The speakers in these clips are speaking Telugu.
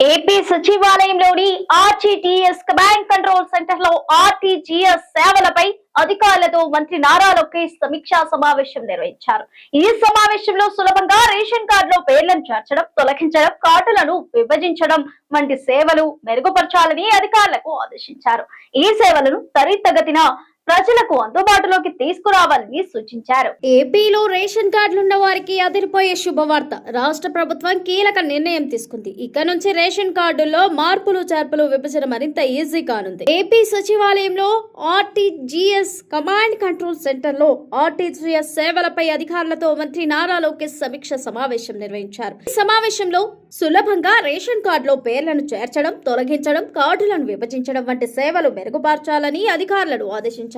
ఏపీ సచివాలయంలోని ఆర్టీజీఎస్ కమాండ్ కంట్రోల్ సెంటర్ లో ఆర్టీజీఎస్ సేవలపై అధికారులతో మంత్రి నారా లోకేష్ సమీక్షా సమావేశం నిర్వహించారు. ఈ సమావేశంలో సులభంగా రేషన్ కార్డులో పేర్లను చేర్చడం, తొలగించడం, కార్డులను విభజించడం వంటి సేవలు మెరుగుపరచాలని అధికారులకు ఆదేశించారు. ఈ సేవలను త్వరితగతిన ప్రజలకు అందుబాటులోకి తీసుకురావాలని సూచించారు. ఏపీలో రేషన్ కార్డులున్న వారికి అదిరిపోయే శుభవార్త. రాష్ట్ర ప్రభుత్వం కీలక నిర్ణయం తీసుకుంది. ఇక నుంచి రేషన్ కార్డుల్లో మార్పులు చేర్పులు విభజన మరింత ఈజీ కానుంది. ఏపీ సచివాలయంలో ఆర్టీజీఎస్ కమాండ్ కంట్రోల్ సెంటర్ లో ఆర్టీజీఎస్ సేవలపై అధికారులతో మంత్రి నారా లోకేష్ సమీక్ష సమావేశం నిర్వహించారు. ఈ సమావేశంలో సులభంగా రేషన్ కార్డులో పేర్లను చేర్చడం, తొలగించడం, కార్డులను విభజించడం వంటి సేవలు మెరుగుపరచాలని అధికారులను ఆదేశించారు.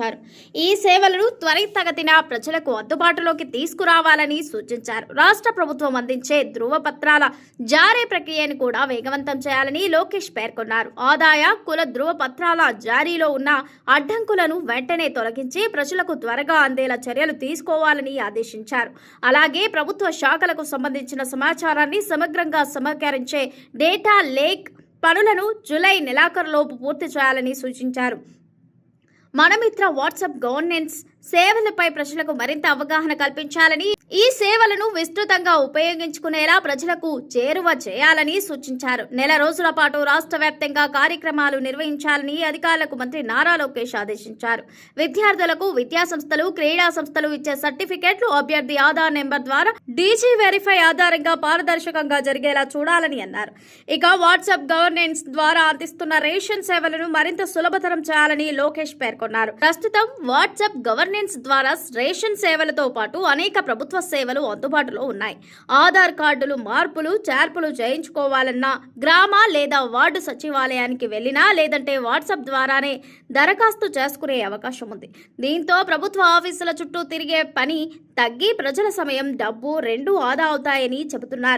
ఈ సేవలను త్వరితగతిన ప్రజలకు అందుబాటులోకి తీసుకురావాలని సూచించారు. రాష్ట్ర ప్రభుత్వం అందించే ధృవపత్రాల జారీ ప్రక్రియను కూడా వేగవంతం చేయాలని లోకేష్ పేర్కొన్నారు. ఆదాయ కుల ధృవపత్రాల జారీలో ఉన్న అడ్డంకులను వెంటనే తొలగించి ప్రజలకు త్వరగా అందేలా చర్యలు తీసుకోవాలని ఆదేశించారు. అలాగే ప్రభుత్వ శాఖలకు సంబంధించిన సమాచారాన్ని సమగ్రంగా సమీకరించే డేటా లేక్ పనులను జూలై నెలాఖరులోపు పూర్తి చేయాలని సూచించారు. మనమిత్ర వాట్సాప్ గవర్నెన్స్ సేవలపై ప్రజలకు మరింత అవగాహన కల్పించాలని, ఈ సేవలను విస్తృతంగా ఉపయోగించుకునేలా ప్రజలకు చేరువ చేయాలని సూచించారు. నెల రోజుల పాటు రాష్ట్ర వ్యాప్తంగా కార్యక్రమాలు నిర్వహించాలని అధికారులకు మంత్రి నారా లోకేష్ ఆదేశించారు. విద్యార్థులకు విద్యాసంస్థలు, క్రీడా సంస్థలు ఇచ్చే సర్టిఫికెట్లు అభ్యర్థి ఆధార్ నెంబర్ ద్వారా డీజీ వెరిఫై ఆధారంగా పారదర్శకంగా జరిగేలా చూడాలని అన్నారు. ఇక వాట్సాప్ గవర్నెన్స్ ద్వారా అందిస్తున్న రేషన్ సేవలను మరింత సులభతరం చేయాలని లోకేష్ పేర్కొన్నారు. ప్రస్తుతం వాట్సాప్ గవర్నెన్స్ ద్వారా రేషన్ సేవలతో పాటు అనేక ప్రభుత్వ సేవలు అందుబాటులో ఉన్నాయి. ఆధార్ కార్డులు మార్పులు చేర్పులు చేయించుకోవాలన్నా గ్రామ లేదా వార్డు సచివాలయానికి వెళ్ళినా, లేదంటే వాట్సాప్ ద్వారానే దరఖాస్తు చేసుకునే అవకాశం ఉంది. దీంతో ప్రభుత్వ ఆఫీసుల చుట్టూ తిరిగే పని తగ్గి ప్రజల సమయం, డబ్బు రెండూ ఆదా అవుతాయని చెబుతున్నారు.